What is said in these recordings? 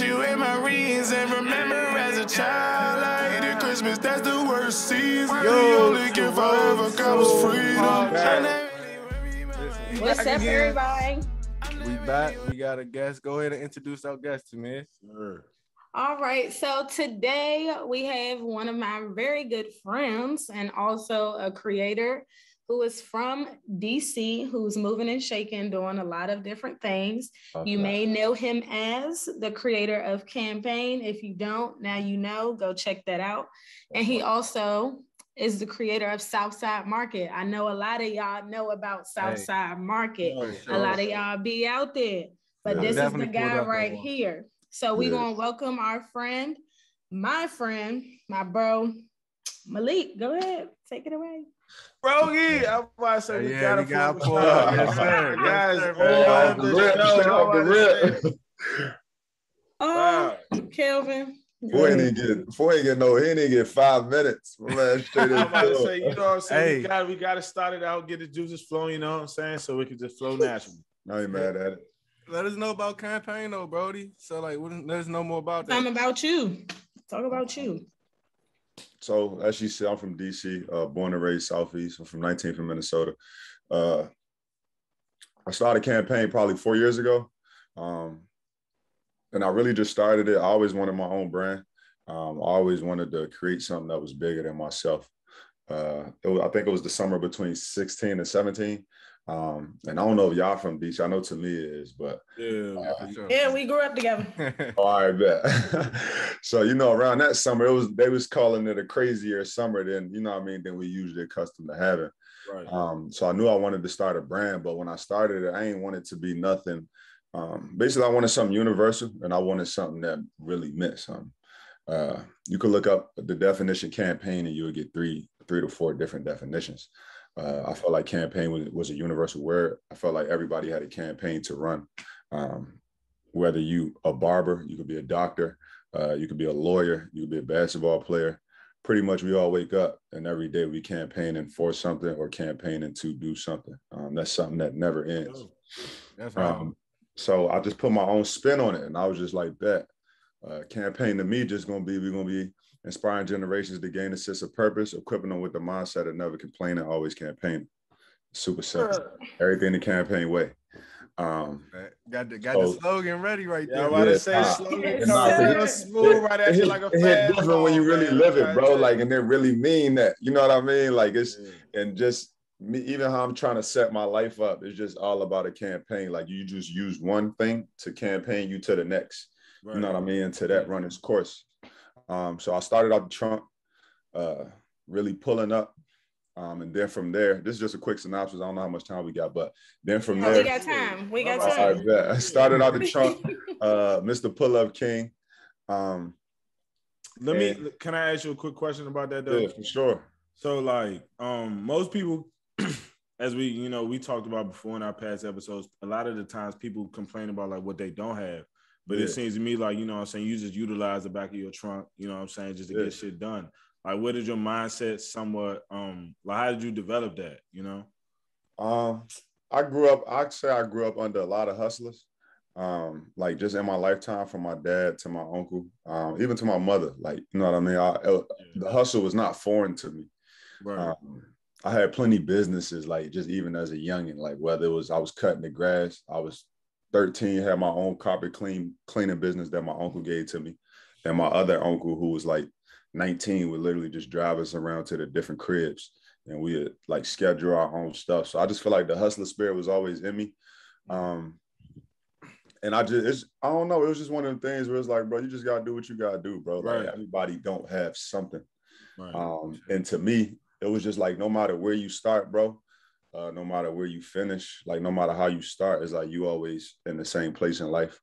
you in my reason. Remember as a child, I hated Christmas, that's the worst season. The only gift I ever got was freedom. What's up, everybody? We back. We got a guest. Go ahead and introduce our guest to me. Sure. All right. So today we have one of my very good friends and also a creator who is from DC, who's moving and shaking, doing a lot of different things. Okay. You may know him as the creator of Campaign. If you don't, now you know, go check that out. And he also is the creator of Soufside Market. I know a lot of y'all know about Soufside Market. Sure. A lot of y'all be out there, but this is the guy right here. So we're going to welcome our friend, my bro, Malik. Go ahead, take it away. Bro, yeah, I'm about to say we gotta pull up. Yes, sir. Guys, off the rip. Oh, Kelvin. He didn't get 5 minutes. I'm about to say, you know what I'm saying? Hey. We gotta start it out, get the juices flowing, you know what I'm saying? So we can just flow naturally. I ain't mad at it. Let us know about Campaign though, Brody. So like, let us know more about that. Something about you. Talk about you. So as you said, I'm from DC, born and raised Southeast. I'm from 19th in Minnesota. I started Campaign probably 4 years ago. And I really just started it. I always wanted my own brand. I always wanted to create something that was bigger than myself. I think it was the summer between 16 and 17. And I don't know if y'all from DC. I know to me it is, but yeah, we grew up together. I bet. So around that summer, they was calling it a crazier summer than than we usually accustomed to having. Right. So I knew I wanted to start a brand, but when I started it, I ain't want it to be nothing. Basically, I wanted something universal, and I wanted something that really meant something. You could look up the definition campaign, and you would get three to four different definitions. I felt like campaign was a universal word. I felt like everybody had a campaign to run. Whether you a barber, you could be a doctor, you could be a lawyer, you could be a basketball player. Pretty much we all wake up and every day we campaigning for something or campaigning to do something. That's something that never ends. That's right. So I just put my own spin on it, and I was just like that. Campaign to me we're gonna be inspiring generations to gain a sense of purpose, equipping them with the mindset of never complaining, always campaigning. Super simple. Everything the campaign way. Got the slogan ready right there. I want to say slogan smooth right at you like a fast. It's different when you really live it, bro. Like, and they really mean that. You know what I mean? Like and just me, even how I'm trying to set my life up, it's just all about a campaign. Like you just use one thing to campaign you to the next. Right. You know what I mean? To that runner's course. So I started out the trunk, really pulling up. And then from there, this is just a quick synopsis. I don't know how much time we got, but then from there. We got time. I started out the trunk, Mr. Pull-Up King. Can I ask you a quick question about that though? Yeah, for sure. So like, most people, as we talked about before in our past episodes, a lot of the times people complain about like what they don't have. But it seems to me like, you know what I'm saying, you just utilize the back of your trunk, you know what I'm saying, just to get shit done. Like, what is your mindset somewhat, like, how did you develop that, you know? I grew up under a lot of hustlers, like just in my lifetime, from my dad to my uncle, even to my mother, like, you know what I mean? The hustle was not foreign to me. Right. I had plenty of businesses, like just even as a youngin', like whether it was I was cutting the grass, I was 13, had my own carpet cleaning business that my uncle gave to me. And my other uncle, who was like 19, would literally just drive us around to the different cribs, and we would like schedule our own stuff. So I just feel like the hustler spirit was always in me. And I don't know, it was just one of the things where it's like, bro, you just gotta do what you gotta do, bro. Like everybody don't have something. Right. And to me, it was just like, no matter where you start, bro, no matter where you finish, like no matter how you start, it's like you always in the same place in life.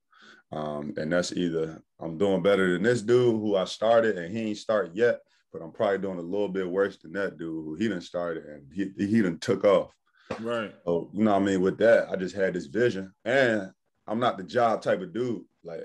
And that's either I'm doing better than this dude who I started and he ain't start yet, but I'm probably doing a little bit worse than that dude who he done started and he done took off. Right. So, you know what I mean? With that, I just had this vision, and I'm not the job type of dude. Like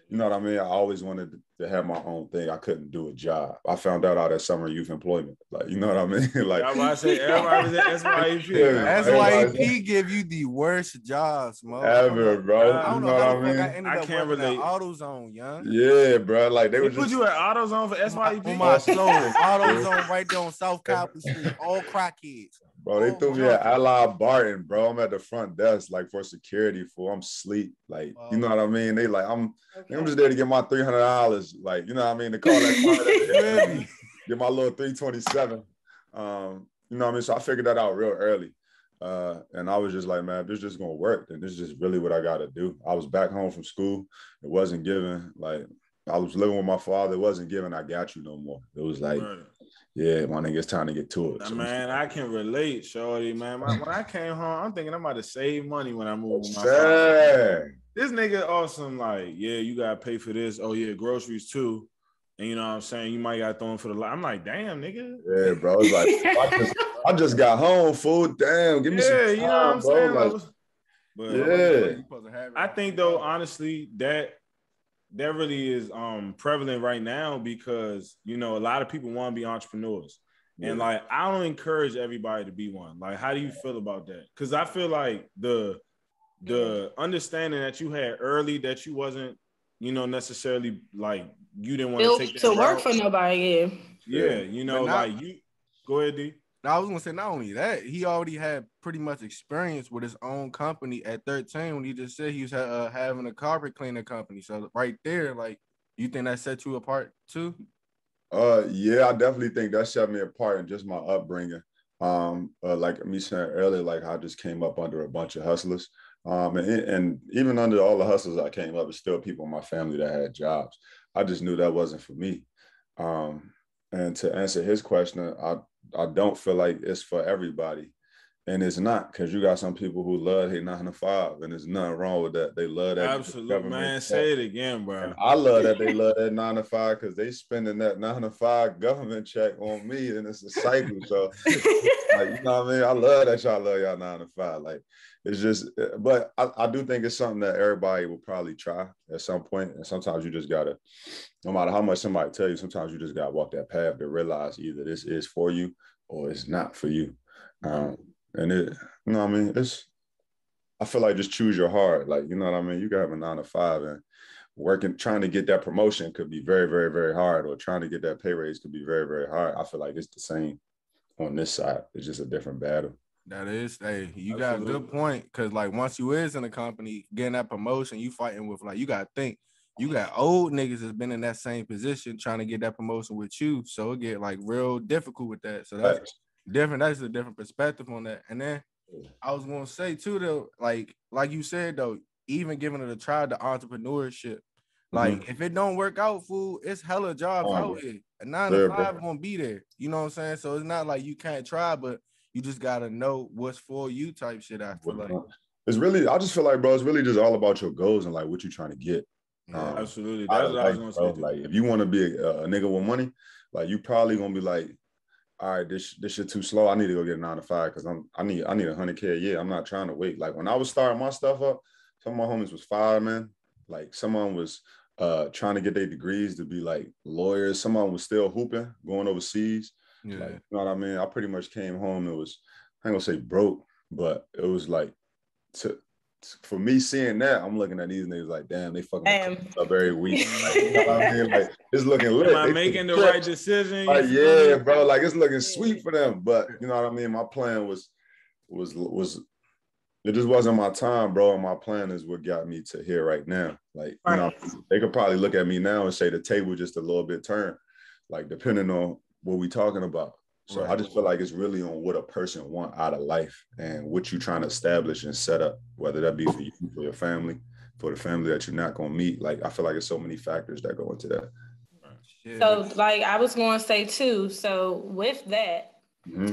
you know what I mean? I always wanted to have my own thing. I couldn't do a job. I found out all that summer youth employment. Like, you know what I mean? Like, I say everybody was at SYEP. SYEP give you the worst jobs, Mo. Ever, bro. I don't know how the fuck I ended up working at AutoZone, young. Yeah, bro. Like they put you at AutoZone for SYEP? On my soul. AutoZone right there on South Capitol Street. All crackheads. Bro, they threw me at Ally Barton, bro. I'm at the front desk, like for security, I'm sleep. Like, you know what I mean? They like, I'm just there to get my $300. Like, you know what I mean? To call that get my little 327. You know what I mean? So I figured that out real early. And I was just like, man, this is just gonna work. And this is just really what I gotta do. I was back home from school. It wasn't given. Like, I was living with my father. It wasn't given, I got you no more. It was like, yeah, my nigga, it's time to get to it. So man, I can relate, shorty, man. When I came home, I'm thinking I'm about to save money when I move with my father. This nigga awesome, like, yeah, you gotta pay for this. Oh yeah, groceries too. And you know what I'm saying? You might got thrown for the lot. I'm like, damn, nigga. Yeah, bro. It's like I just got home, food. Damn, give me some time, you know what I'm saying? Like, but I think though, honestly, that really is prevalent right now because, you know, a lot of people want to be entrepreneurs. Yeah. And like, I don't encourage everybody to be one. Like, how do you feel about that? Because I feel like the understanding that you had early that you wasn't, you know, necessarily like you didn't want to take that to route. Work for nobody. Yeah, you know, like you go ahead, D. I was gonna say not only that, he already had pretty much experience with his own company at 13 when he just said he was having a carpet cleaner company. So right there, like, you think that set you apart too? Yeah, I definitely think that set me apart in just my upbringing. Like me saying earlier, like I just came up under a bunch of hustlers. And even under all the hustlers I came up, there's still people in my family that had jobs. I just knew that wasn't for me. And to answer his question, I don't feel like it's for everybody. And it's not, because you got some people who love their 9 to 5, and there's nothing wrong with that. They love that. Absolutely, man. Say it again, bro. And I love that they love that 9 to 5 because they spending that 9 to 5 government check on me, and it's a cycle. So, like, you know what I mean? I love that y'all love y'all 9 to 5. Like, it's just, but I do think it's something that everybody will probably try at some point. And sometimes you just gotta, no matter how much somebody tell you, sometimes you just gotta walk that path to realize either this is for you or it's not for you. And it, you know what I mean? I feel like just choose your heart. Like, you know what I mean? You can have a 9 to 5 and trying to get that promotion could be very, very, very hard, or trying to get that pay raise could be very, very hard. I feel like it's the same on this side. It's just a different battle. That is, hey, you got a good point. Cause like once you is in a company getting that promotion, you fighting with, like, you gotta think, you got old niggas that's been in that same position trying to get that promotion with you. So it get like real difficult with that. So that's different. That's a different perspective on that. And then I was gonna say too, though, like you said though, even giving it a try, the entrepreneurship, like if it don't work out, fool, it's hella jobs out here. A 9 to 5 won't be there. You know what I'm saying? So it's not like you can't try, but you just gotta know what's for you type shit. I feel like it's really, I just feel like, bro, it's really just all about your goals and like what you're trying to get. Absolutely. That's what I was gonna say. Like, if you want to be a nigga with money, like you probably gonna be like, all right, this shit too slow. I need to go get a 9 to 5 because I need 100K a year. I'm not trying to wait. Like when I was starting my stuff up, some of my homies was firemen. Like someone was trying to get their degrees to be like lawyers. Someone was still hooping, going overseas. Yeah. Like, you know what I mean? I pretty much came home. It was, I ain't gonna say broke, but it was like, for me seeing that, I'm looking at these niggas like, damn, they fucking up every week. Like, you know what I mean? Like, it's looking lit. Am I making the right decision? Like, yeah, bro. Like, it's looking sweet for them. But you know what I mean? My plan was it just wasn't my time, bro. And my plan is what got me to here right now. Like, you know, they could probably look at me now and say the table just a little bit turned, like depending on what we talking about. So I just feel like it's really on what a person want out of life and what you're trying to establish and set up, whether that be for you, for your family, for the family that you're not going to meet. Like, I feel like there's so many factors that go into that. So like I was going to say too, so with that,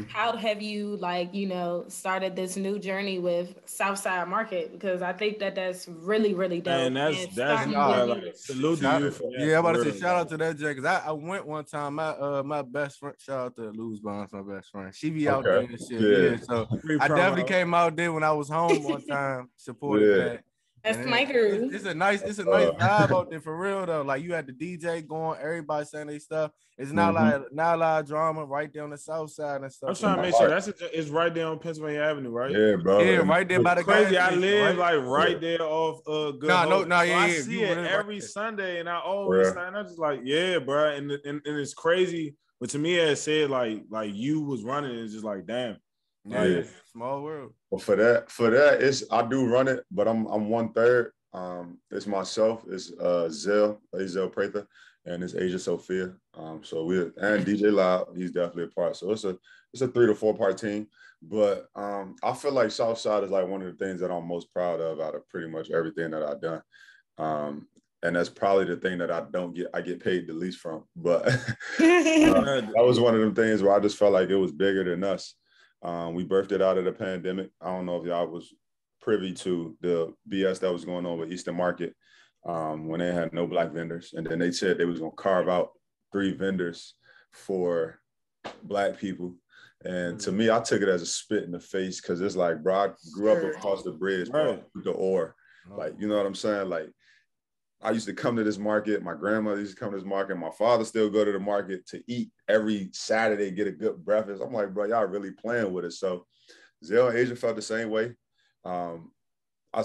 how have you, like, you know, started this new journey with Soufside Market? Because I think that's really, really dope. And that's like, salute to you for that. Yeah, I'm about to say shout out to that, Jay, because I went one time. My best friend, shout out to Luz Bonds, my best friend. She be out there and shit. Yeah. So I definitely came out there when I was home one time, supported that. That's my crew. It's a nice vibe out there for real though. Like you had the DJ going, everybody saying their stuff. It's not not a lot of drama right there on the south side and stuff. I'm trying to make sure it's right there on Pennsylvania Avenue, right? Yeah, bro. Yeah, right there by the crazy. gas I station, live like right there off Good Hope. So I see it every Sunday, and I always and I'm just like, yeah, bro. And it's crazy. But to me, as said, like you was running, it's just like, damn. Yeah, small world. Well, for that, I do run it, but I'm 1/3. It's myself, it's Zell Prather, and it's Asia Sophia. So and DJ Loud, he's definitely a part. So it's a 3 to 4 part team. But I feel like Soufside is like one of the things that I'm most proud of out of pretty much everything that I've done. And that's probably the thing that I get paid the least from. But that was one of them things where I just felt like it was bigger than us. We birthed it out of the pandemic. I don't know if y'all was privy to the BS that was going on with Eastern Market when they had no Black vendors. And then they said they was going to carve out 3 vendors for Black people. And to me, I took it as a spit in the face because it's like, bro, I grew up across the bridge, bro, with the ore. Like, you know what I'm saying? Like, I used to come to this market. My grandmother used to come to this market. My father still go to the market to eat every Saturday, get a good breakfast. I'm like, bro, y'all really playing with it. So Zell and Asia felt the same way. I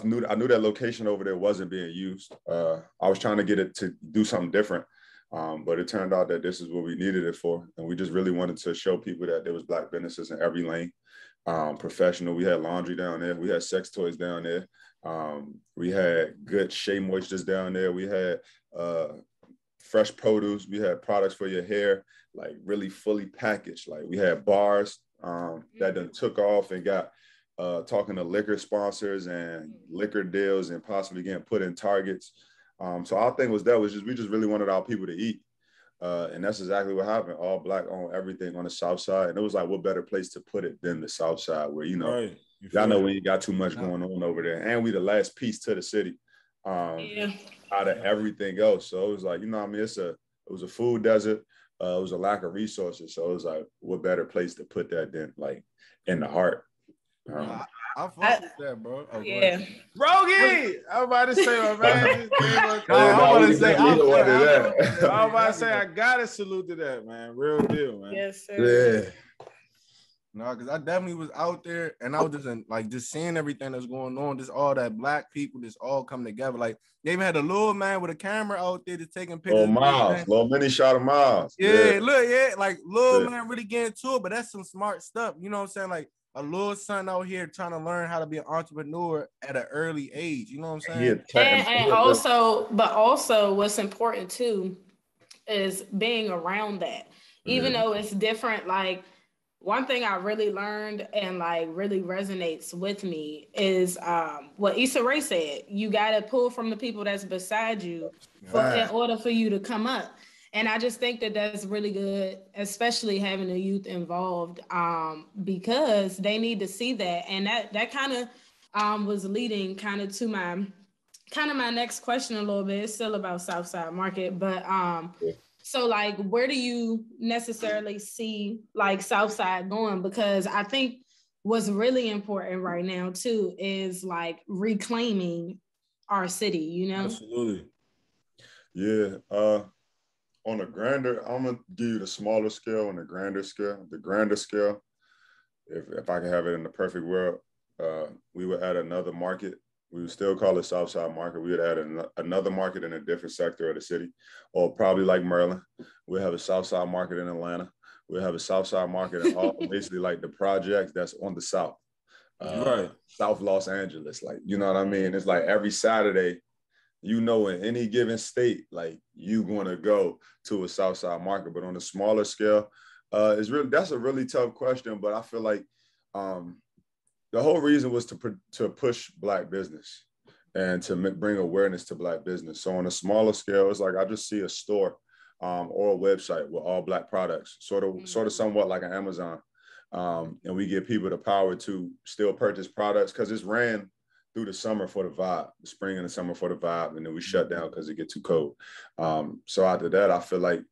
knew that location over there wasn't being used. I was trying to get it to do something different. But it turned out that this is what we needed it for. And we just really wanted to show people that there was Black businesses in every lane. Professional, we had laundry down there. We had sex toys down there. We had good shea moistures down there. We had fresh produce. We had products for your hair, like really fully packaged. Like we had bars that then took off and got talking to liquor sponsors and liquor deals and possibly getting put in Targets. So our thing was we just really wanted our people to eat. And that's exactly what happened. All Black on everything on the South Side. And it was like, what better place to put it than the South Side where, you know, right. Y'all know we ain't got too much going on over there. And we the last piece to the city out of everything else. So it was like, you know what I mean? It was a food desert. It was a lack of resources. So it was like, what better place to put that than like in the heart? I fuck with that, bro. Oh, yeah. Rogie! I'm about to say, my man. I'm about to say, I got to salute to that, man. Real deal, man. Yes, sir. Yeah. No, because I definitely was out there and I was just seeing everything that's going on. Just all that Black people just all come together. Like they even had a little man with a camera out there just taking pictures. Oh, Miles, little mini shot of Miles. Yeah, look, like little man really getting to it, but that's some smart stuff. You know what I'm saying? Like a little son out here trying to learn how to be an entrepreneur at an early age. You know what I'm saying? And also what's important too is being around that. Even though it's different, like one thing I really learned and like really resonates with me is what Issa Rae said. You got to pull from the people that's beside you in order for you to come up. And I just think that that's really good, especially having the youth involved because they need to see that. And that kind of was leading kind of to my next question a little bit. It's still about Soufside Market, but so like, where do you necessarily see like Soufside going? Because I think what's really important right now too is like reclaiming our city, you know? Absolutely. Yeah. On a grander, I'm gonna give you the smaller scale and the grander scale. The grander scale, if I could have it in the perfect world, we would add another market. We would still call it Soufside Market. We would add another market in a different sector of the city, or probably like Maryland. We'll have a Soufside Market in Atlanta. We'll have a Soufside Market in all basically like the projects that's on the South. Right. South Los Angeles. Like, you know what I mean? It's like every Saturday, you know, in any given state, like you going to go to a Soufside Market. But on a smaller scale, that's a really tough question. But I feel like the whole reason was to push Black business and to bring awareness to Black business. So on a smaller scale, it's like I just see a store or a website with all Black products, sort of somewhat like an Amazon. And we give people the power to still purchase products because it's ran through the summer for the vibe, the spring and the summer for the vibe, and then we shut down because it get too cold. So after that, I feel like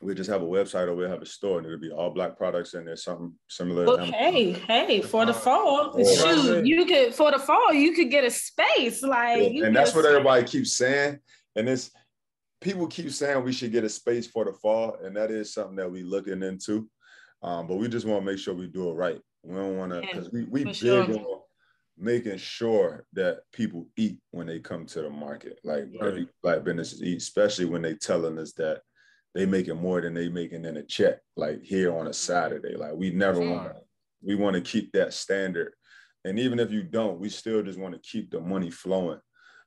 We just have a website or we have a store, and it'll be all Black products in there, something similar. Well, hey, for the fall, shoot, you could get a space, like, and that's what everybody keeps saying, and it's people keep saying we should get a space for the fall, and that is something that we looking into, but we just want to make sure we do it right. We don't want to, because we big on making sure that people eat when they come to the market, like every Black businesses eat, especially when they telling us that they making more than they making in a check, like here on a Saturday. Like we never we want to keep that standard. And even if you don't, we still just want to keep the money flowing.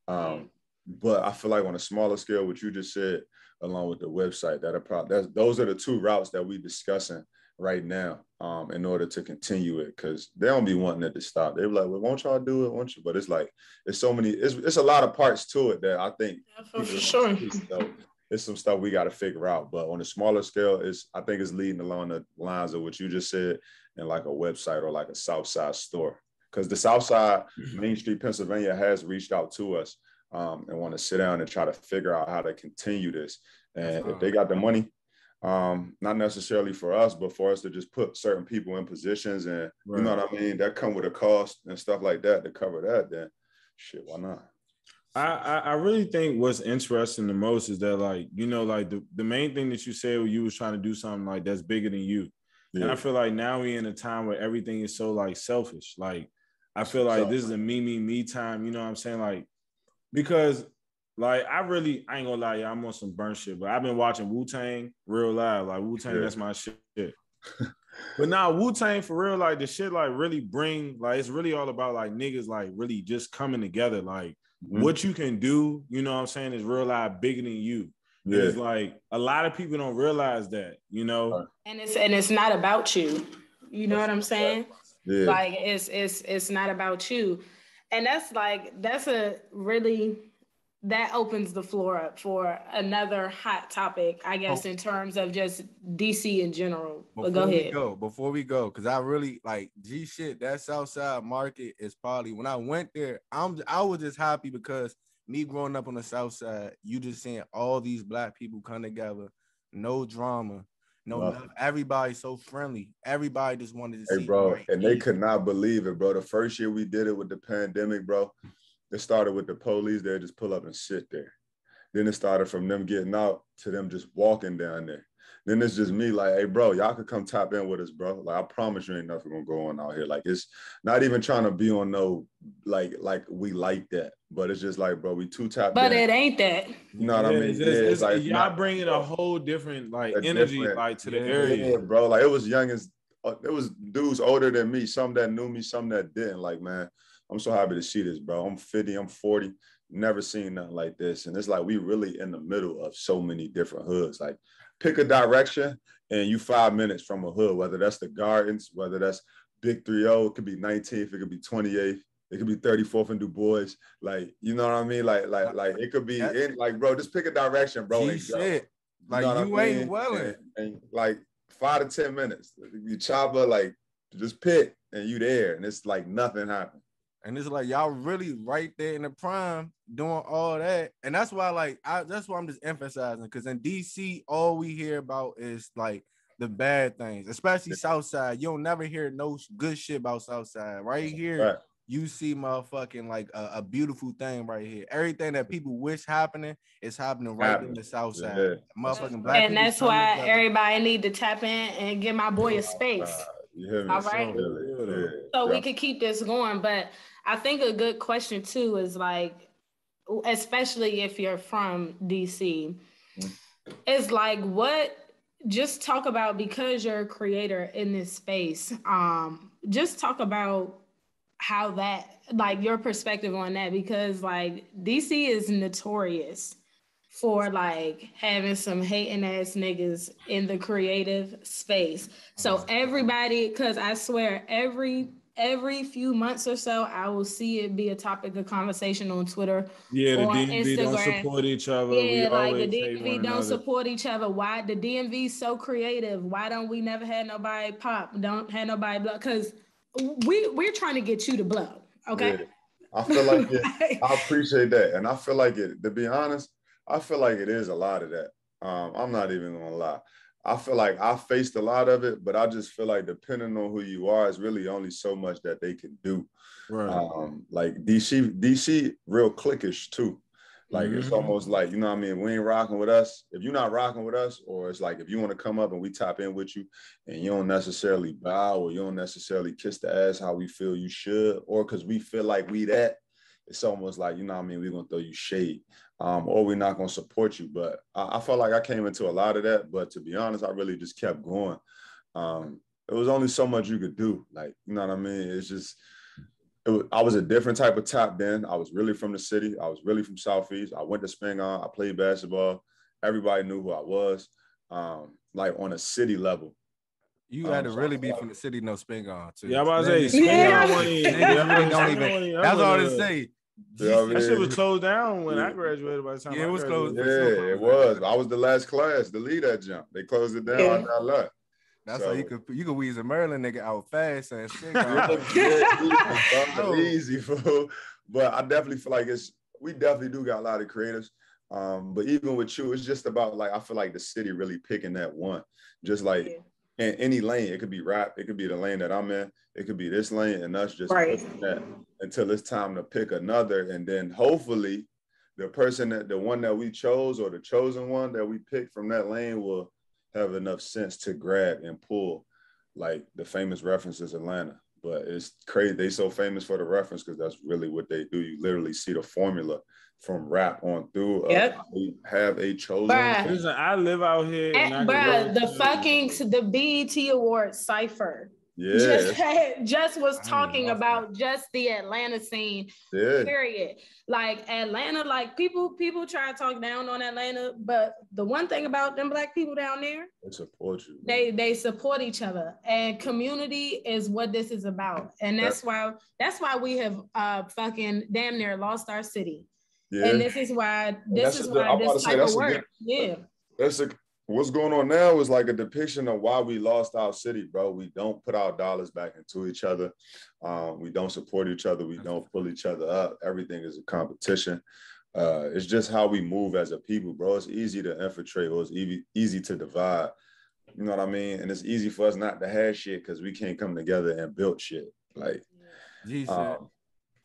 But I feel like on a smaller scale, what you just said, along with the website, those are the two routes that we discussing right now in order to continue it, because they don't be wanting it to stop. They're like, well, won't y'all do it? Won't you? But it's like, it's so many, it's a lot of parts to it that I think for sure. It's some stuff we got to figure out. But on a smaller scale, I think it's leading along the lines of what you just said, and like a website or like a Southside store. Because the Southside, Main Street, Pennsylvania has reached out to us and want to sit down and try to figure out how to continue this. And if they got the money, not necessarily for us, but for us to just put certain people in positions and you know what I mean, that come with a cost and stuff like that to cover that, then shit, why not? I really think what's interesting the most is that, like, you know, like the main thing that you said when you was trying to do something like that's bigger than you. Yeah. And I feel like now we're in a time where everything is so like selfish. Like, I feel like this is a me time, you know what I'm saying? Like, because like I ain't gonna lie, y'all, I'm on some burnt shit, but I've been watching Wu-Tang real live. Like Wu-Tang, that's my shit. But now Wu-Tang for real, like the shit like really bring, like it's really all about like niggas like really just coming together. Like what you can do, you know what I'm saying, is real life bigger than you. Yeah. It's like a lot of people don't realize that, you know. And it's not about you. You know what I'm saying? Yeah. Like it's not about you. And that opens the floor up for another hot topic, I guess, in terms of just DC in general. But go ahead. Before we go, because I really like G shit, that Soufside Market is probably, when I went there, I was just happy because me growing up on the South Side, you just seeing all these Black people come together, no drama, everybody so friendly. Everybody just wanted to see. Bro, and they could not believe it, bro. The first year we did it with the pandemic, bro, it started with the police. They just pull up and sit there. Then it started from them getting out to them just walking down there. Then it's just me like, hey, bro, y'all could come tap in with us, bro. Like, I promise you ain't nothing gonna go on out here. Like, it's not even trying to be on no, like we like that. But it's just like, bro, we too tapped in. But it ain't that. You know what I mean? It's like y'all bringing a whole different like energy like to the area. Yeah, bro. Like, it was dudes older than me, some that knew me, some that didn't. Like, man, I'm so happy to see this, bro. I'm 50, I'm 40, never seen nothing like this. And it's like we really in the middle of so many different hoods. Like, pick a direction and you 5 minutes from a hood, whether that's the Gardens, whether that's Big 3-0, it could be 19th, it could be 28th, it could be 34th and Du Bois. Like, you know what I mean? Like it could be in, like, bro, just pick a direction, bro. Shit. Like, you ain't welling. And like 5 to 10 minutes. You chopper, like, just pick and you there. And it's like nothing happened. And it's like y'all really right there in the prime doing all that. And that's why that's why I'm just emphasizing, because in DC, all we hear about is like the bad things, especially Southside. You'll never hear no good shit about Southside. Right here, you see motherfucking like a beautiful thing right here. Everything that people wish happening is happening right in the Southside. Yeah. Motherfucking Black and that's why everybody need to tap in and give my boy a space. All right. So we could keep this going. But I think a good question too is like, especially if you're from DC, is like just talk about, because you're a creator in this space, just talk about how that, like your perspective on that, because like DC is notorious for like having some hating ass niggas in the creative space. So everybody, because I swear every few months or so, I will see it be a topic of conversation on Twitter. Yeah, the DMV Instagram. Don't support each other. Yeah, like the DMV don't support each other. Why the DMV is so creative? Why don't we never have nobody pop? Don't have nobody blow? Because we're trying to get you to blow. Okay. Yeah. I feel like it. I appreciate that, and I feel like it. To be honest, I feel like it is a lot of that. I'm not even gonna lie. I feel like I faced a lot of it, but I just feel like depending on who you are, it's really only so much that they can do. Right. Like DC real cliquish too. Like it's almost like, you know what I mean? We ain't rocking with us. If you're not rocking with us, or it's like if you want to come up and we tap in with you and you don't necessarily bow or you don't necessarily kiss the ass how we feel you should, or because we feel like we that, it's almost like, you know what I mean, we're gonna throw you shade. Or we're not gonna support you. But I felt like I came into a lot of that. But to be honest, I really just kept going. It was only so much you could do. Like, you know what I mean? It's just I was a different type of top then. I was really from the city. I was really from Southeast. I went to Spingarn. I played basketball. Everybody knew who I was, like on a city level. You had to really be from the city, no Spingarn too. Yeah, I'm about to say Spingarn don't even. That's all to say. Yeah, that shit was closed down when I graduated. By the time it was closed. Yeah, it was. I was the last class to lead that jump. They closed it down. I got luck. That's how you could weasel a Maryland nigga out fast and easy, fool. But I definitely feel like we definitely do got a lot of creators. But even with you, it's just about like I feel like the city really picking that one. Just like in any lane, it could be rap, it could be the lane that I'm in, it could be this lane, and us just pushing that until it's time to pick another. And then hopefully the one that we chose or the chosen one that we picked from that lane will have enough sense to grab and pull, like the famous reference is Atlanta. But it's crazy. They so famous for the reference because that's really what they do. You literally see the formula from rap on through. We have a chosen. Listen, I live out here. The BET Awards cipher. Yeah, just was talking about just the Atlanta scene. Yeah. Period. Like Atlanta, like people try to talk down on Atlanta, but the one thing about them black people down there, they support you. They support each other, and community is what this is about, and that's why we have fucking damn near lost our city. Yeah. And this is why this type of work. What's going on now is like a depiction of why we lost our city, bro. We don't put our dollars back into each other. We don't support each other. We don't pull each other up. Everything is a competition. It's just how we move as a people, bro. It's easy to infiltrate or it's easy to divide. You know what I mean? And it's easy for us not to have shit because we can't come together and build shit. Like,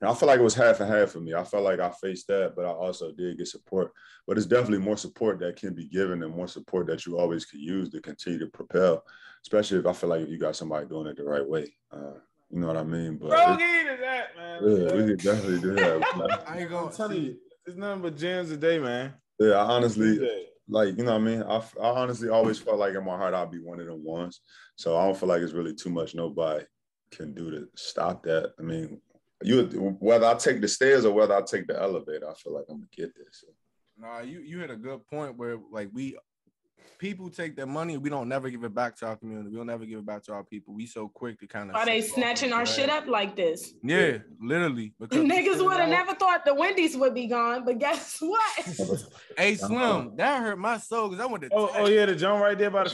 I feel like it was half and half for me. I felt like I faced that, but I also did get support. But it's definitely more support that can be given and more support that you always could use to continue to propel, especially if I feel like if you got somebody doing it the right way. You know what I mean? But Rogaine is that, man. Yeah, we could definitely do that. I ain't gonna tell you. It's nothing but gems a day, man. Yeah, I honestly, like, you know what I mean? I honestly always felt like in my heart I'd be one of them ones. So I don't feel like it's really too much nobody can do to stop that. I mean, whether I take the stairs or whether I take the elevator, I feel like I'm gonna get there. So. Nah, you hit a good point where like people take their money and we don't never give it back to our community. We don't never give it back to our people. We so quick to kind of. Are they snatching our shit up like this? Yeah, literally. Because niggas would have never thought the Wendy's would be gone, but guess what? Hey, Slim, that hurt my soul because I went to. Oh yeah, the joint right there by the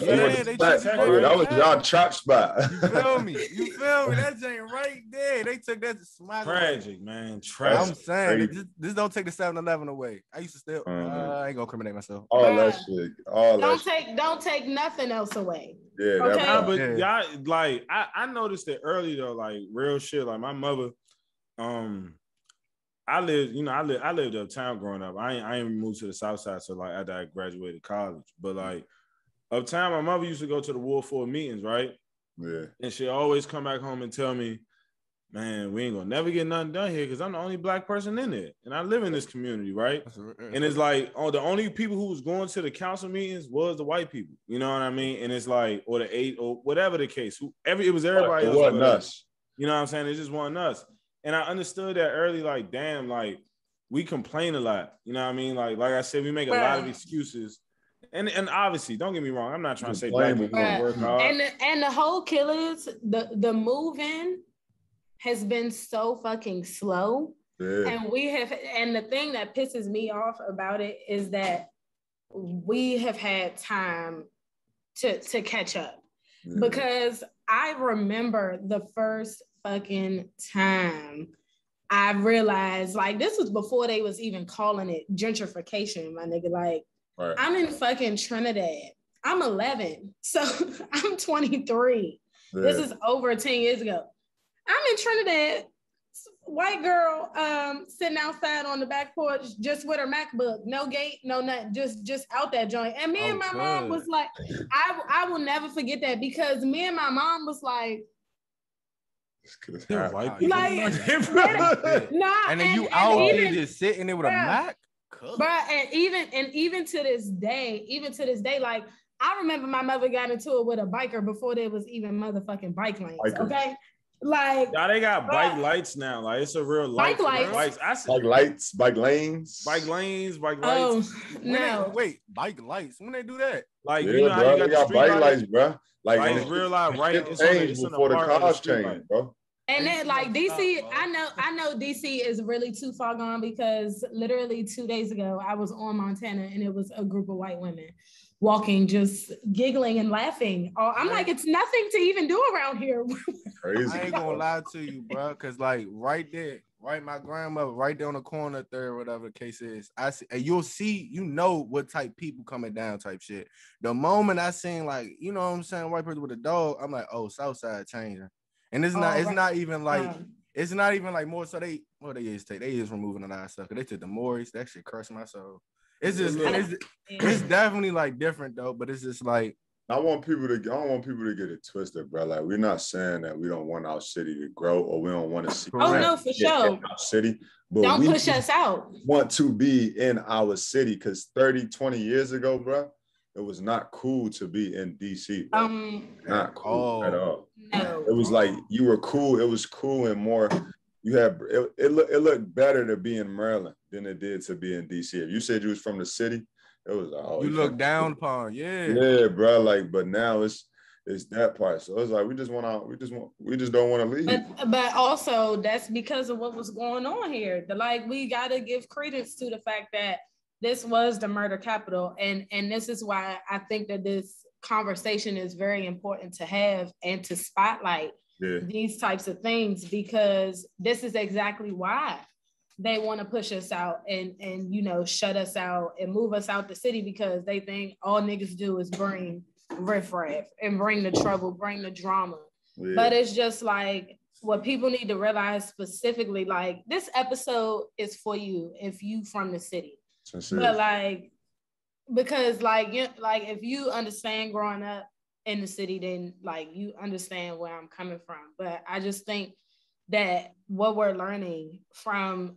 that was y'all trap spot. You feel me? That joint right there. They took that to Smile. Tragic, man. Tragic. I'm saying this don't take the 7-Eleven away. I used to still. I ain't gonna incriminate myself. All that shit. Don't take nothing else away. Yeah, okay. But y'all, like, I noticed it early though, like real shit. Like my mother, I lived uptown growing up. I ain't moved to the South Side so like after I graduated college. But like uptown, my mother used to go to the Ward 4 meetings, right? Yeah. And she always come back home and tell me, man, we ain't gonna never get nothing done here because I'm the only black person in there. And I live in this community, right? And it's like, the only people who was going to the council meetings was the white people. You know what I mean? And it's like, or the 8 or whatever the case. It was everybody else. It wasn't us. You know what I'm saying? It just wasn't us. And I understood that early, like, damn, like, we complain a lot. You know what I mean? Like I said, we make a lot of excuses. And obviously, don't get me wrong. I'm not trying to say black people don't work hard. And the whole killers, the move-in has been so fucking slow. Yeah. And the thing that pisses me off about it is that we have had time to catch up. Yeah. Because I remember the first fucking time I realized, like, this was before they was even calling it gentrification, my nigga. Like, right. I'm in fucking Trinidad. I'm 11, so I'm 23. Yeah. This is over 10 years ago. I'm in Trinidad, white girl sitting outside on the back porch just with her MacBook, no gate, no nothing, just out that joint. And me and my mom was like, I will never forget that, because me and my mom was like, like nah, and then you out here just sitting there with a Mac. But and even to this day, like I remember my mother got into it with a biker before there was even motherfucking bike lanes. Okay. Like now they got bike lights now. Like it's a real light. Bike lights. Bike lights, bike lanes. Bike lanes, bike lights. Oh, no. Wait, bike lights. When they do that? Like yeah, you know bro, how you got bike lights, bro. Like it's real life, right? It's changed before the cars changed, bro. And then like DC, I know DC is really too far gone, because literally 2 days ago I was on Montana and it was a group of white women walking, just giggling and laughing. Oh, I'm like, it's nothing to even do around here. Crazy. I ain't gonna lie to you, bro, because like right there, right, my grandmother, right there on the corner there, whatever the case is, I see, and you'll see, you know what type people coming down type shit. The moment I seen like, you know what I'm saying, white person with a dog, I'm like, oh, Southside changing. And it's not, it's not even like, it's not even like more. So they is removing a lot of stuff. They took the Morris. That shit crushed my soul. It's just, it's definitely like different though. But it's just like, I don't want people to get it twisted, bro. Like we're not saying that we don't want our city to grow or we don't want to see. Oh no, for sure. Our city, but don't push us out. Want to be in our city, because 30, 20 years ago, bro, it was not cool to be in DC. Bro. Not cool at all. No. It was like you were cool. It was cool and more. You had it looked better to be in Maryland than it did to be in DC. If you said you was from the city, it was you look down upon, yeah, bro. Like, but now it's that part. So it's like we just don't want to leave. But also that's because of what was going on here. We got to give credence to the fact that this was the murder capital, and this is why I think that this conversation is very important to have and to spotlight these types of things, because this is exactly why they want to push us out and you know, shut us out and move us out the city, because they think all niggas do is bring riffraff and bring the trouble, bring the drama. Yeah. But it's just like what people need to realize specifically, like this episode is for you if you from the city. But like, because like if you understand growing up in the city, then like you understand where I'm coming from. But I just think that what we're learning from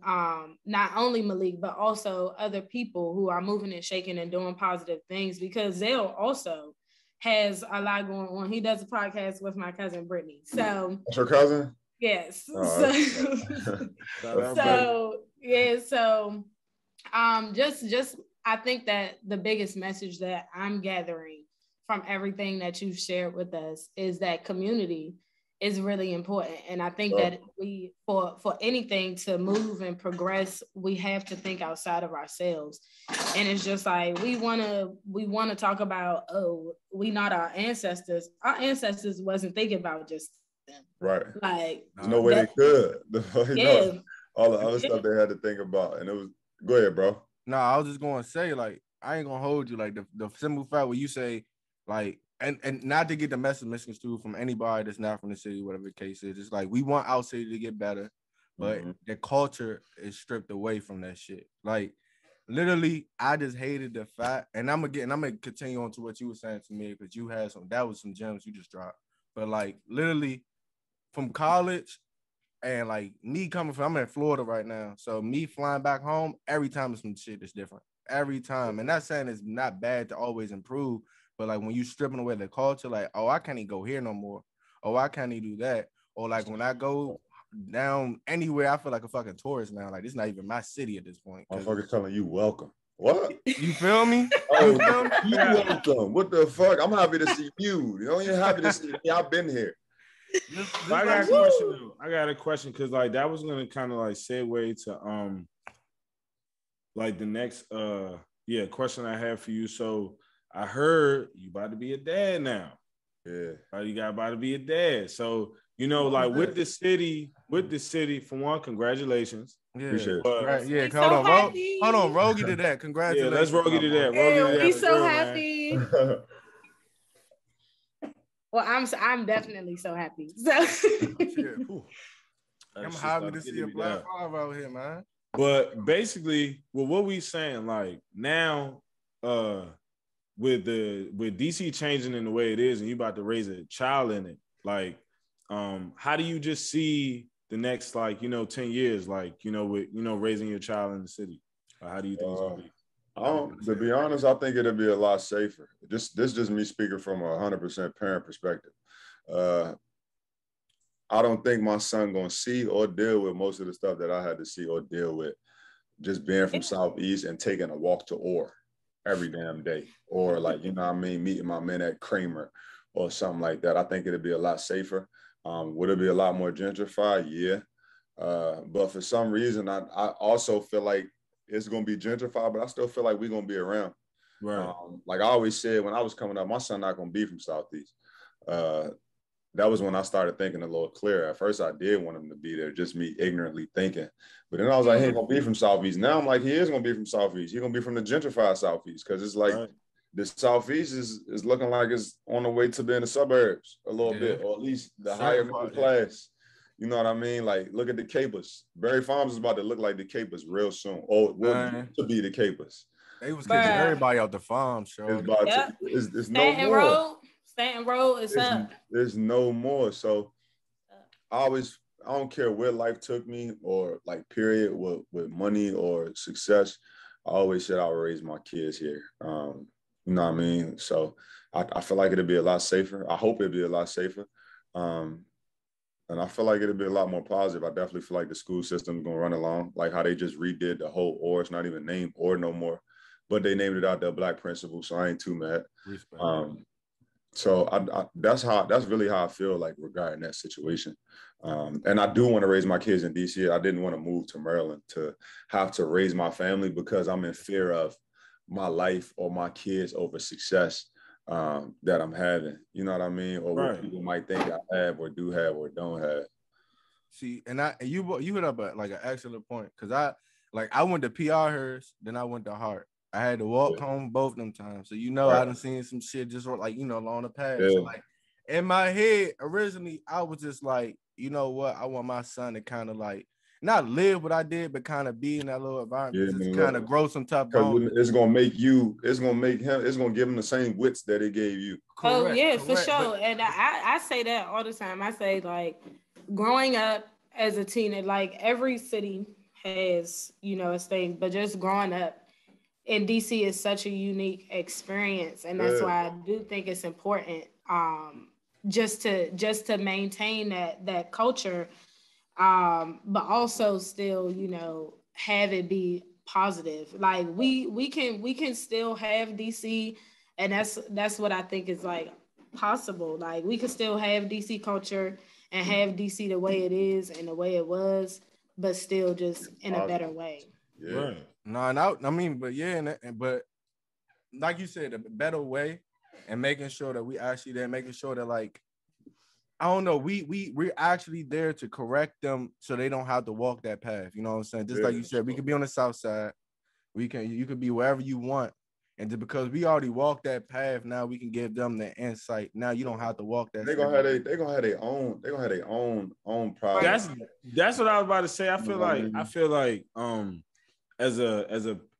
not only Malik, but also other people who are moving and shaking and doing positive things, because Zell also has a lot going on. He does a podcast with my cousin Brittany. So that's your cousin? Yes. Just I think that the biggest message that I'm gathering from everything that you've shared with us is that community is really important. And I think that we, for anything to move and progress, we have to think outside of ourselves. And it's just like, we want to talk about, oh, we not our ancestors. Our ancestors wasn't thinking about just them. Right. Like, there's no way they could. Yeah. All the other stuff they had to think about. And it was, go ahead, bro. No, I was just going to say, like, I ain't going to hold you. Like, the simple fact where you say, like, and not to get the message misconstrued from anybody that's not from the city, whatever the case is. It's like, we want our city to get better, but the culture is stripped away from that shit. Like, literally, I just hated the fact, and I'm gonna continue on to what you were saying to me, because you had that was some gems you just dropped. But like, literally, from college, and like me coming from, I'm in Florida right now, so me flying back home, every time it's some shit that's different. Every time. And not saying it's not bad to always improve, but like when you stripping away the culture, like, oh, I can't even go here no more. Oh, I can't even do that. Or like when I go down anywhere, I feel like a fucking tourist now. Like, this is not even my city at this point. I'm fucking telling you, welcome. What? You feel me? Oh, you welcome. What the fuck? I'm happy to see you. You know, you're happy to see me. I've been here. I got a question though. I got a question, because like that was gonna kind of like segue to like the next question I have for you. So I heard you about to be a dad now. Yeah. You got about to be a dad. So, you know, like with the city, for one, congratulations. Yeah. Appreciate it. Hold on, Rogie to that. Congratulations. Yeah, let's Rogie to that. We're so happy. Well, I'm definitely so happy. So I'm happy to see a Black Five out here, man. But basically, well, what we saying, like now, with DC changing in the way it is, and you about to raise a child in it, like, how do you just see the next, like, 10 years, like, with raising your child in the city? How do you think it's gonna be? To be honest, I think it'll be a lot safer. This just me speaking from 100% parent perspective. I don't think my son gonna see or deal with most of the stuff that I had to see or deal with just being from Southeast and taking a walk to Orr every damn day, or like, meeting my men at Kramer or something like that. I think it'd be a lot safer. Would it be a lot more gentrified? Yeah. But for some reason, I also feel like it's going to be gentrified, but I still feel like we're going to be around. Right. Like I always said, when I was coming up, my son not going to be from Southeast. That was when I started thinking a little clearer. At first, I did want him to be there, just me ignorantly thinking. But then I was like, he ain't going to be from Southeast. Now I'm like, he is going to be from Southeast. He's going to be from the gentrified Southeast, because it's like the Southeast is looking like it's on the way to being the suburbs a little bit, or at least the higher middle class. You know what I mean? Like, look at the Capers. Berry Farms is about to look like the Capers real soon. Or it will to be the Capers. They was kicking everybody out the farm, sure. It's about to, it's no more. Stanton Road is up. There's no more. So I don't care where life took me, or like period, with money or success. I always said I would raise my kids here. You know what I mean? So I feel like it'll be a lot safer. I hope it'll be a lot safer. And I feel like it'll be a lot more positive. I definitely feel like the school system's gonna run along, like how they just redid the whole Orr. It's not even named Orr no more, but they named it out their Black principal, so I ain't too mad. So that's really how I feel like regarding that situation. And I do want to raise my kids in DC. I didn't want to move to Maryland to have to raise my family, because I'm in fear of my life or my kids over success that I'm having. You know what I mean? Or what people might think I have or do have or don't have. See, and you hit up like an excellent point, because I went to PR Hearst, then I went to Hart. I had to walk home both them times. So, I done seen some shit just like, along the path. Yeah. So, like, in my head, originally, I was just like, you know what? I want my son to kind of like, not live what I did, but kind of be in that little environment. Just kind of grow some tough bones. It's going to give him the same wits that it gave you. Correct, for sure. And I say that all the time. I say, like, growing up as a teenager, like, every city has, its thing, but just growing up in DC is such a unique experience, and that's why I do think it's important, just to maintain that culture, but also still, have it be positive. Like we can still have DC, and that's what I think is like possible. Like we can still have DC culture and have DC the way it is and the way it was, but still just in a better way. Yeah. Right. No, I mean, but but like you said, a better way, and making sure that we actually there, making sure that, like, I don't know, we're actually there to correct them so they don't have to walk that path. You know what I'm saying? Just like you said, we could be on the south side, you could be wherever you want, and because we already walked that path, now we can give them the insight. Now you don't have to walk that. They're gonna have their own problems. That's what I was about to say. I feel like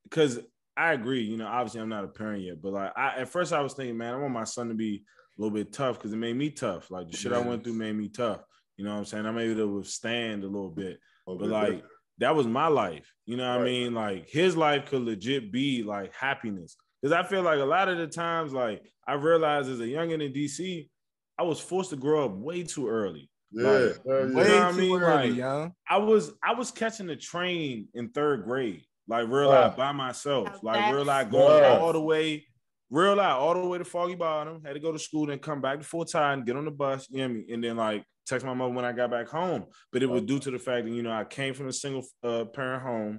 because I agree, obviously I'm not a parent yet, but like at first I was thinking, man, I want my son to be a little bit tough, because it made me tough. Like the shit I went through made me tough. You know what I'm saying? I'm able to withstand a little bit. But like that was my life. You know what I mean? Like his life could legit be like happiness. Because I feel like a lot of the times, like I realized as a youngin' in DC, I was forced to grow up way too early. Way too early, like, young. I was catching the train in 3rd grade. Like real life by myself. Like real life going all the way to Foggy Bottom. Had to go to school, then come back to Fort Totten, get on the bus, you know what I mean? And then like text my mother when I got back home. But it was due to the fact that, I came from a single parent home.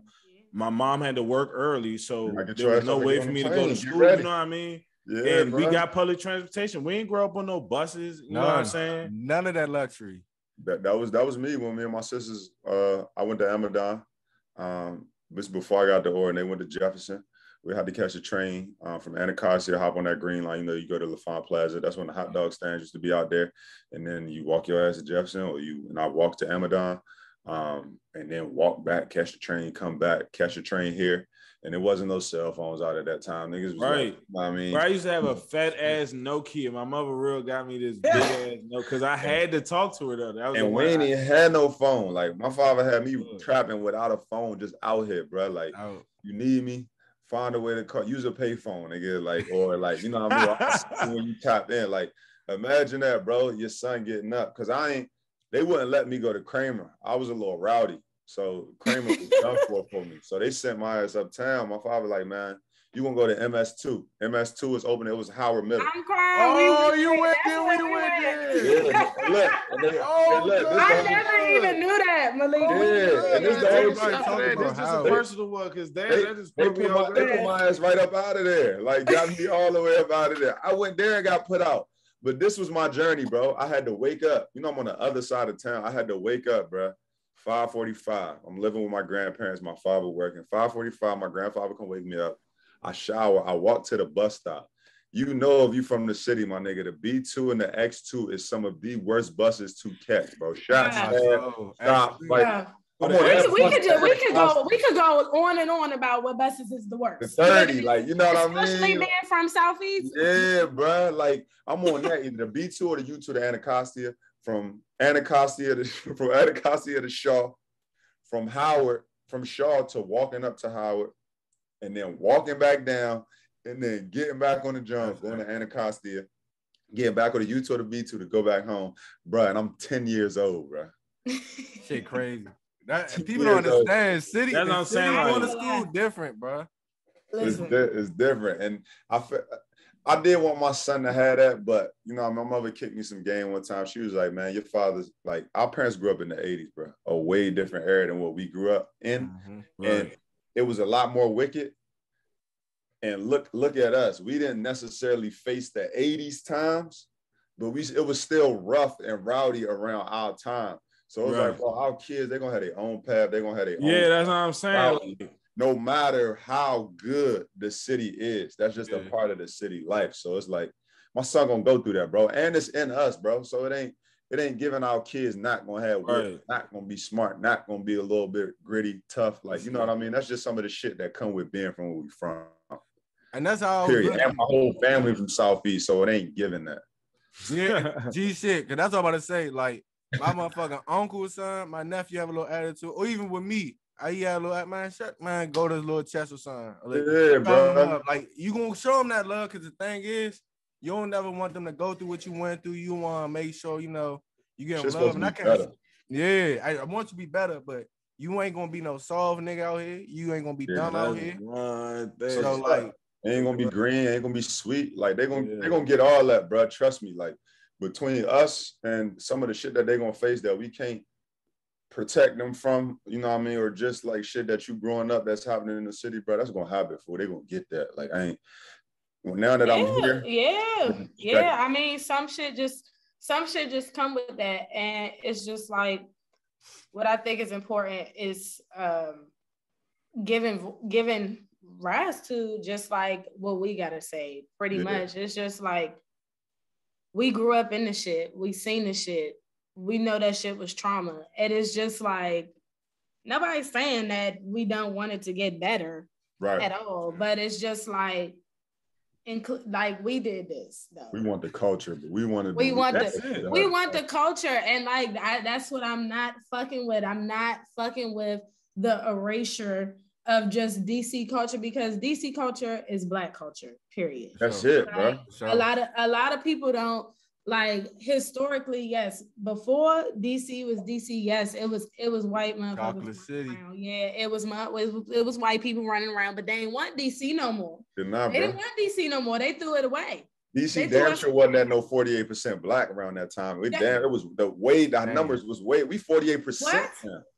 My mom had to work early, so there was no way for me to go to school. You know what I mean? Yeah, and we got public transportation. We ain't grow up on no buses. You know what I'm saying? None of that luxury. That was me when me and my sisters. I went to Amadon. This before I got to Orr, and they went to Jefferson. We had to catch a train from Anacostia, hop on that green line. You know, you go to LaFont Plaza. That's when the hot dog stands used to be out there. And then you walk your ass to Jefferson, and I walk to Amadon, and then walk back, catch the train, come back, catch a train here. And there wasn't no cell phones out at that time. Niggas was right. Like, I mean, I used to have a fat ass Nokia. My mother real got me this big ass Nokia because I had to talk to her though. That was and we ain't even had no phone. Like my father had me trapping without a phone, just out here, bro. Like you need me, find a way to call, use a payphone, nigga. Like or like you know what I mean. When you tap in, like imagine that, bro. Your son getting up because they wouldn't let me go to Kramer. I was a little rowdy. So Kramer was done for me. So they sent my ass uptown. My father like, man, you gonna go to MS2. MS2 is open. It was Howard Middle. I'm crying. Oh, you went there. We went there. Yeah, look. I never even knew that, Malik. Yeah, and this the whole shit. This just a personal one because that just put me over there. They put my ass right up out of there. Like got me all the way up out of there. I went there and got put out. But this was my journey, bro. I had to wake up. You know, I'm on the other side of town. I had to wake up, bro. 5:45. I'm living with my grandparents. My father working. 5:45. My grandfather come wake me up. I shower. I walk to the bus stop. You know, if you from the city, my nigga, the B2 and the X2 is some of the worst buses to catch, bro. Shots, stop. Like, we could go on and on about what buses is the worst. The 30, like you know what I mean. Especially being from Southeast. Yeah, bro. Like I'm on that either the B2 or the U2 to Anacostia. From Anacostia to Shaw, from Shaw to walking up to Howard, and then walking back down, and then getting back on the jump, going to Anacostia, getting back on the U2 or the B2 to go back home, bro. And I'm 10 years old, bro. Shit crazy. People don't understand. City. That's what I'm saying. Going to school different, bro. It's different, and I did want my son to have that, but you know, my mother kicked me some game one time. She was like, man, your father's like, our parents grew up in the 80s, bro. A way different era than what we grew up in. Right. And it was a lot more wicked. And look at us. We didn't necessarily face the 80s times, but it was still rough and rowdy around our time. So it was like, well, our kids, they're gonna have their own path, they're gonna have their own. Yeah, that's what I'm saying. No matter how good the city is, that's just a part of the city life. So it's like my son gonna go through that, bro. And it's in us, bro. So it ain't giving our kids not gonna have work, not gonna be smart, not gonna be a little bit gritty, tough. Like, you know what I mean? That's just some of the shit that come with being from where we from. And that's how period. And my whole family from Southeast, so it ain't giving that. Yeah, G shit. Cause that's what I'm about to say. Like my motherfucking uncle's son, my nephew have a little attitude, or even with me. I had a little man, go to his little chest or something. Like, yeah, bro. Like you gonna show them that love, because the thing is, you don't never want them to go through what you went through. You want to make sure you get them love. And I can't. Yeah, I want you to be better, but you ain't gonna be no soft nigga out here. You ain't gonna be dumb out here. So like, ain't gonna be green, ain't gonna be sweet. Like they gonna get all that, bro. Trust me. Like between us and some of the shit that they gonna face that we can't protect them from, you know what I mean, or just like shit that you growing up that's happening in the city, bro, that's gonna happen for they gonna get that. Like now that I'm here. Yeah. I mean, some shit just come with that. And it's just like what I think is important is giving rise to just like what we gotta say, pretty much. It's just like we grew up in the shit, we seen the shit. We know that shit was trauma. And it's just like, nobody's saying that we don't want it to get better at all. But it's just like, we did this though. We want the culture, but we want the culture. And like, that's what I'm not fucking with. I'm not fucking with the erasure of just DC culture, because DC culture is Black culture, period. That's it, bro. A lot of people don't. Like historically, yes. Before DC was DC, yes, it was white motherfuckers running around. Yeah, it was white people running around, but they didn't want DC no more. They didn't want DC no more. They threw it away. DC damn sure wasn't at no 48% Black around that time. The numbers was way. We 48%.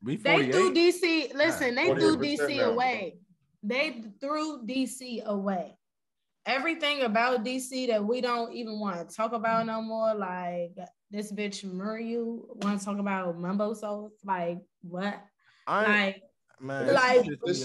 They threw DC. Listen, they threw DC away. They threw DC away. Everything about DC that we don't even want to talk about no more, like this bitch Muriel want to talk about Mumbo Souls, like what? Just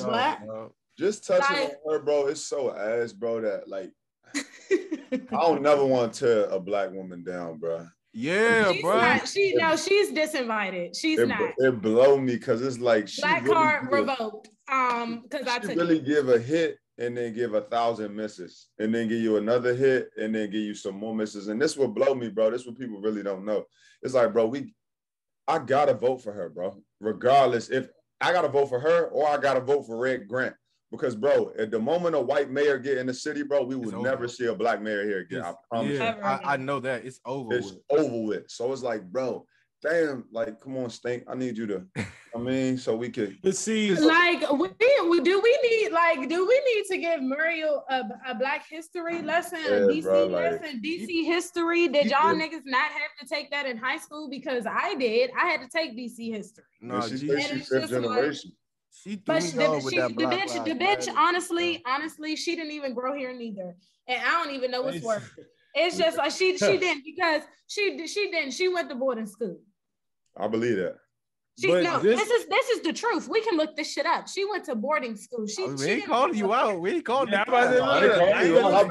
Just touching on her, bro, it's so ass, bro, that like I don't never want to tear a black woman down, bro. Yeah, bro. She's disinvited. She's not. It blow me because it's like she black really card revoked. Because I took really give a hit and then give 1,000 misses and then give you another hit and then give you some more misses. And this will blow me, bro. This is what people really don't know. It's like, bro, I gotta vote for her, bro. Regardless if I gotta vote for her or I gotta vote for Red Grant. Because, bro, at the moment a white mayor get in the city, bro, we will never see a black mayor here again. I promise you. I know that. It's over with. It's over with. So it's like, bro, damn, like, come on, Stink. I need you to, so we could. But see, like, do we need to give Muriel a Black history lesson, a DC lesson, DC history? Did y'all niggas not have to take that in high school? Because I did. I had to take DC history. No, she's fifth generation. She threw me off with that black the bitch, honestly, she didn't even grow here neither. And I don't even know what's worse. It's just like she didn't because she didn't. She went to boarding school. I believe that. This is the truth. We can look this shit up. She went to boarding school. We ain't calling you out. We ain't calling you out. I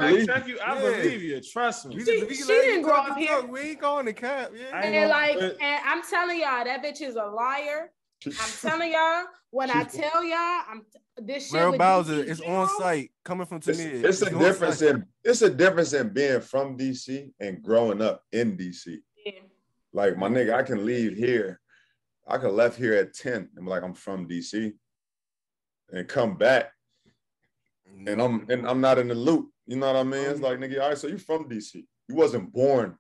believe you. Trust me. She didn't grow up here. We ain't calling the cap. Yeah. And I'm telling y'all, that bitch is a liar. I'm telling y'all, when I tell y'all, this shit. Meryl Bowser is on site coming from Tamir. It's a difference in being from DC and growing up in DC. Yeah. Like my nigga, I can leave here. I could left here at 10 and be like, I'm from DC, and come back, and I'm not in the loop. You know what I mean? It's like, nigga, all right, so you from DC. You wasn't born.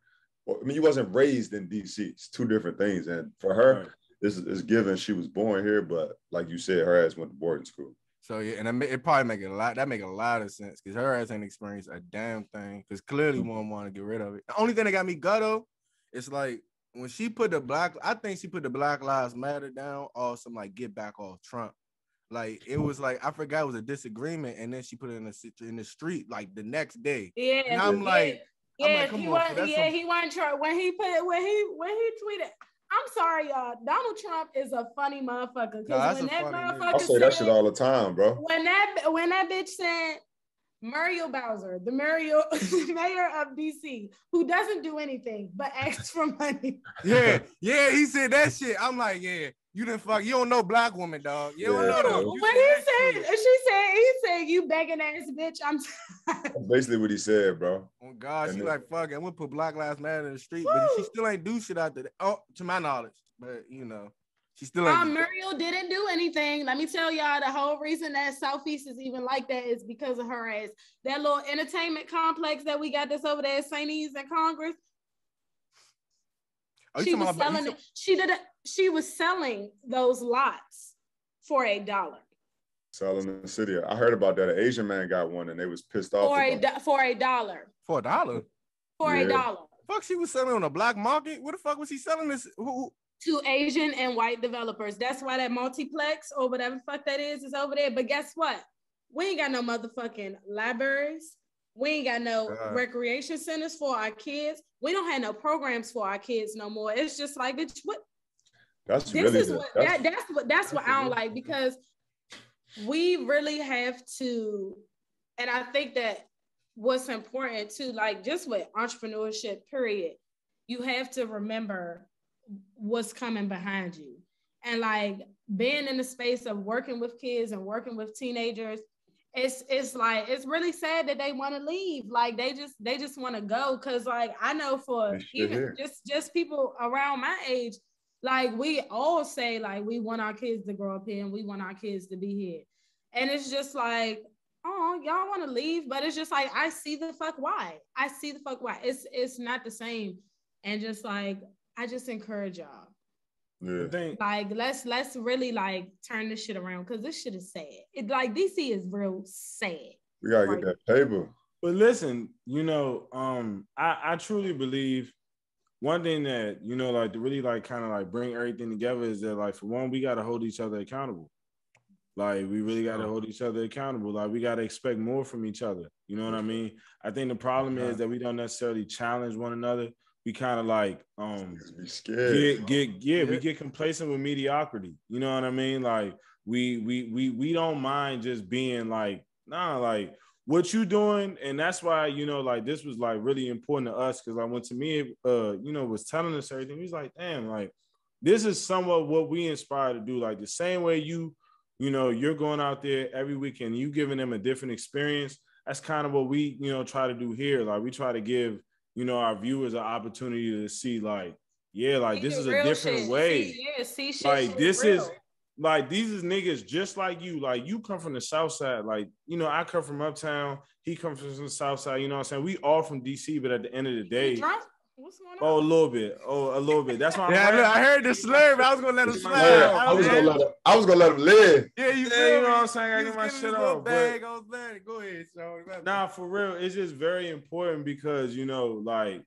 You wasn't raised in DC. It's two different things. And for her. This is given she was born here, but like you said, her ass went to boarding school. So yeah, and it probably make a lot of sense because her ass ain't experienced a damn thing. Because clearly one want to get rid of it. The only thing that got me gutto is like when she put I think she put the Black Lives Matter down or some like get back off Trump. Like it was like I forgot it was a disagreement, and then she put it in the street like the next day. Yeah, and I'm like. Yeah, he wasn't trying when he tweeted. I'm sorry, y'all. Donald Trump is a funny motherfucker. Because when that motherfucker I say that shit all the time, bro. When that bitch said Muriel Bowser, the mayor of DC, who doesn't do anything but asks for money. Yeah, he said that shit. I'm like, yeah, you didn't fuck. You don't know black woman, dog. You don't know them. When he said, you begging ass bitch. That's basically what he said, bro. Oh God, she like fuck it. I'm gonna put Black Lives Matter in the street, but she still ain't do shit out there. Oh, to my knowledge, but you know, she still ain't. Muriel didn't do anything. Let me tell y'all, the whole reason that Southeast is even like that is because of her ass. That little entertainment complex that we got that's over there at St. E's in Congress. She was selling it. She was selling those lots for $1. Selling in the city. I heard about that. An Asian man got one and they was pissed off. For $1. For $1? For $1. Fuck, she was selling on the black market? What the fuck was he selling this? To Asian and white developers. That's why that multiplex or whatever the fuck that is over there. But guess what? We ain't got no motherfucking libraries. We ain't got no recreation centers for our kids. We don't have no programs for our kids no more. It's just like, bitch, what? That's what I don't like, because we really have to, and I think that what's important too, like just with entrepreneurship, period, you have to remember what's coming behind you. And like being in the space of working with kids and working with teenagers, it's like, it's really sad that they want to leave. Like they just want to go. Cause like, I know for even just people around my age, like we all say like, we want our kids to grow up here and we want our kids to be here. And it's just like, oh, y'all want to leave. But it's just like, I see the fuck why. It's not the same. And just like, I just encourage y'all. Yeah. Like let's really like turn this shit around, because this shit is sad. It like DC is real sad. We gotta get that paper. But listen, you know, I truly believe one thing that, you know, like to really like kind of like bring everything together is that like for one, we gotta hold each other accountable. Like we really gotta hold each other accountable. Like we gotta expect more from each other. You know what I mean? I think the problem is that we don't necessarily challenge one another. We kind of like scared. we get complacent with mediocrity. You know what I mean? Like we don't mind just being like, nah, like what you doing. And that's why, you know, like this was like really important to us. Cause like when Tamir, you know, was telling us everything, he was like, damn, like this is somewhat what we inspire to do. Like the same way you know, you're going out there every weekend, you giving them a different experience. That's kind of what we, you know, try to do here. Like we try to give, you know, our viewers an opportunity to see like, yeah, like this is a different way. See shit like this real. is like these is niggas just like you. Like you come from the South Side. Like, you know, I come from Uptown. He comes from the South Side. You know what I'm saying? We all from DC, but at the end of the day, drunk? What's going on? Oh, a little bit. Oh, a little bit. That's why. Yeah, look, I heard the slur, but I was gonna let him slide. Yeah, I was gonna let him live. Yeah, you know what I'm saying? I get my shit off. Bag, I was glad. Go ahead, Sean. Nah, for real, it's just very important because, you know, like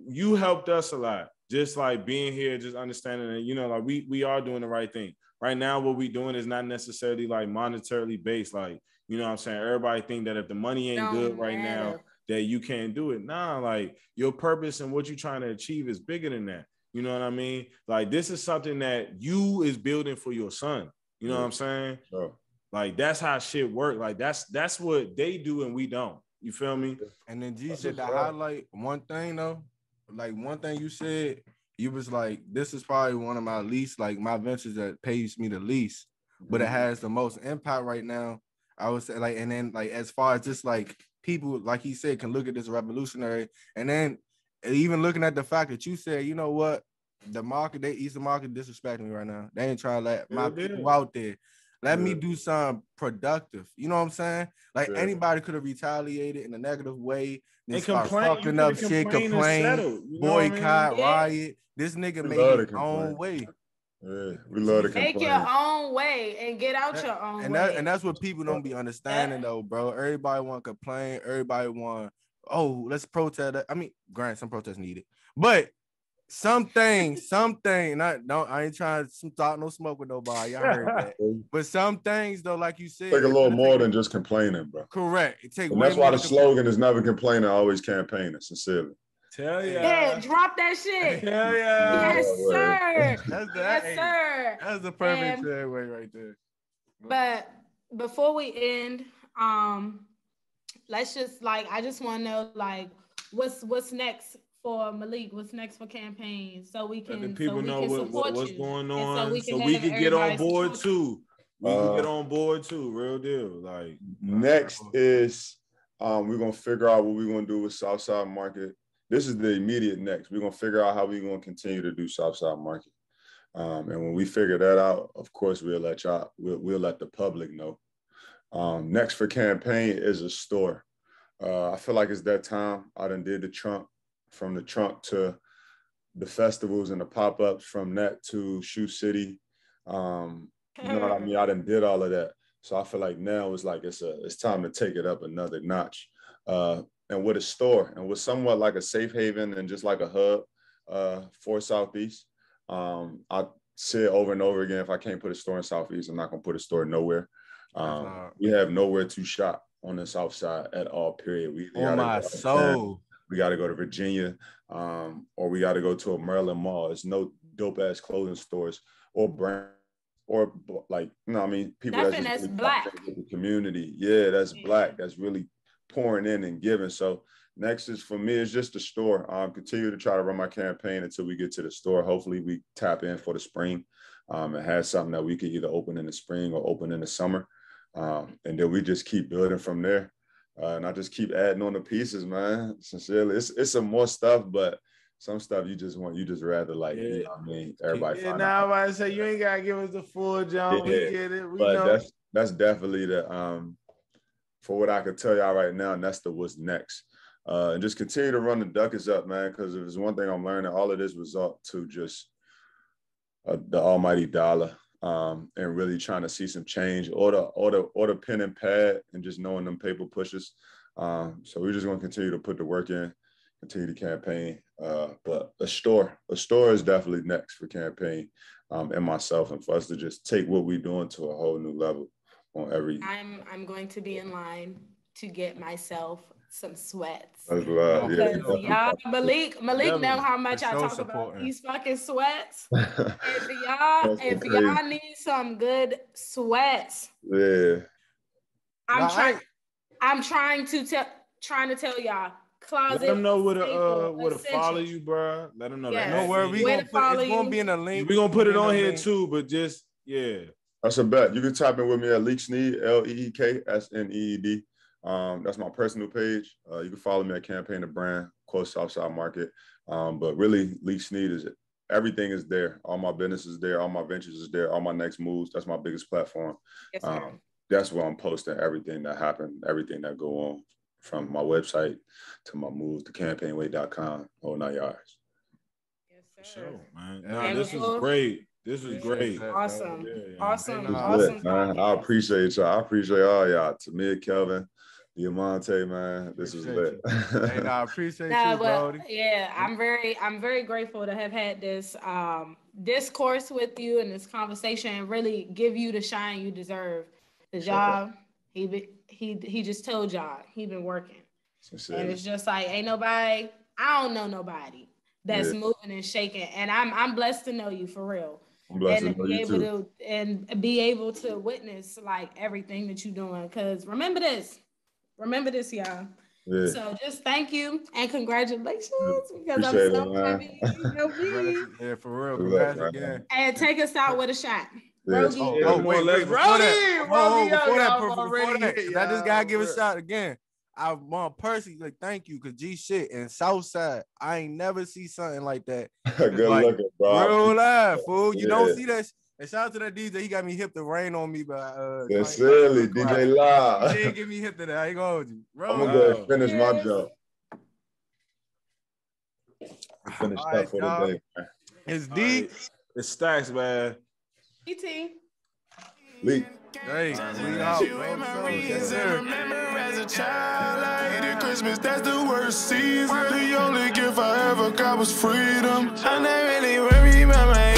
you helped us a lot. Just like being here, just understanding that, you know, like we are doing the right thing. Right now, what we doing is not necessarily like monetarily based. Like, you know what I'm saying? Everybody think that if the money ain't good right now, that you can't do it. Nah, like your purpose and what you're trying to achieve is bigger than that. You know what I mean? Like this is something that you is building for your son. You know what I'm saying? Sure. Like that's how shit work. Like that's what they do and we don't. You feel me? And then G said to highlight one thing though, like one thing you said, you was like, this is probably one of my least, like my ventures that pays me the least, but it has the most impact right now. I would say like, and then like as far as just like people, like he said, can look at this revolutionary, and then even looking at the fact that you said, you know what, the market, Eastern market disrespecting me right now. They ain't trying to let my people out there. Let me do something productive. You know what I'm saying? Like anybody could have retaliated in a negative way. And start fucking up shit, complain, boycott, riot. This nigga made his own way. Yeah, we love to complain. Make your own way and get out your own way. And that's what people don't be understanding though, bro. Everybody want to complain. Everybody want, oh, let's protest. I mean, granted, some protests needed, but something. I ain't trying to talk no smoke with nobody. I heard that. But some things though, like you said, take a little more than just complaining, bro. Correct. And that's why the slogan is never complaining, always campaigning. Sincerely. Tell ya. Yeah, drop that shit. Hell yeah. Yes, sir. Yes, sir. That's the perfect segue right there. But before we end, let's just like, I just want to know like what's next for Malik? What's next for campaign? So we can let the people know what's going on. So we can get on board too. We can get on board too. Real deal. Like next is we're gonna figure out what we're gonna do with Soufside Market. This is the immediate next. We're gonna figure out how we're gonna continue to do Soufside Market. And when we figure that out, of course, we'll let y'all, we'll let the public know. Next for campaign is a store. I feel like it's that time. I done did the trunk, from the trunk to the festivals and the pop-ups, from that to Shoe City. You know what I mean? I done did all of that. So I feel like now it's like it's time to take it up another notch. And with a store and with somewhat like a safe haven and just like a hub for Southeast. I say it over and over again, if I can't put a store in Southeast, I'm not gonna put a store nowhere. We have nowhere to shop on the South Side at all, period. We got to go to Virginia, or we got to go to a Maryland mall. There's no dope ass clothing stores or brand, or like, you know what I mean? People that's really black in the community. Yeah, that's black. That's really pouring in and giving. So next is for me is just the store. Continue to try to run my campaign until we get to the store. Hopefully we tap in for the spring. It has something that we could either open in the spring or open in the summer. And then we just keep building from there. And I just keep adding on the pieces, man. Sincerely, it's some more stuff, but some stuff you just rather like, you know what I mean? Everybody. Yeah, now I say you ain't gotta give us the full jump. Yeah. We get it. We but know. That's definitely the for what I can tell y'all right now, and that's the what's next. And just continue to run the Duckers up, man. Because if there's one thing I'm learning, all of this result to just the almighty dollar. And really trying to see some change, or the pen and pad, and just knowing them paper pushes. So we're just going to continue to put the work in, continue to campaign. But a store is definitely next for campaign, and myself, and for us to just take what we're doing to a whole new level on every. I'm going to be in line to get myself some sweats. That's love. Yeah. Y'all, Malik know how much I talk about these fucking sweats. if y'all need some good sweats, I'm trying to tell y'all. Closet. Let them know where to follow you, bro. Let them know that. No worry, it's gonna be in a link. We're gonna put it on here too, but just That's a bet. You can type in with me at Malik Sneed, LeekSneed. That's my personal page. You can follow me at Campaign the Brand, quote Soufside Market. But really, Malik Sneed is everything is there. All my business is there. All my ventures is there. All my next moves. That's my biggest platform. Yes, sir. That's where I'm posting everything that happened, everything that go on, from my website to my moves to campaignway.com. Oh, 9 yards. Yes, sir. Sure, man. No, this is great. This is great. Awesome. Awesome. Man. I appreciate y'all. I appreciate all y'all. Tamir, Kelvin, Diamante, man. This is lit. Hey, I appreciate you, Brody. Yeah, I'm very grateful to have had this discourse with you and this conversation and really give you the shine you deserve. The job, he just told y'all he been working. And it's just like I don't know nobody that's moving and shaking. And I'm blessed to know you for real. I'm blessed to know you too. And be able to witness like everything that you're doing. Cause remember this, y'all. Yeah. So just thank you and congratulations because I'm so happy. Yeah, for real. Congrats again. And take us out with a shot. Yes. Wait, before that, let this guy give a shot again. I want personally thank you, cause G shit in Southside, I ain't never see something like that. Good looking, bro. Real life, fool. You don't see that. And shout out to that DJ. He got me hip to rain on me, but that's silly. DJ Live. He didn't get me hip to that. I ain't gonna hold you. I'm gonna go finish my job. Finish up for the day, man. It's deep. It's stacks, man. ET. Leak. Hey, we out, bro. Yes, sir. Remember as a child, I hated Christmas. That's the worst season. The only gift I ever got was freedom. I'm not really worried about my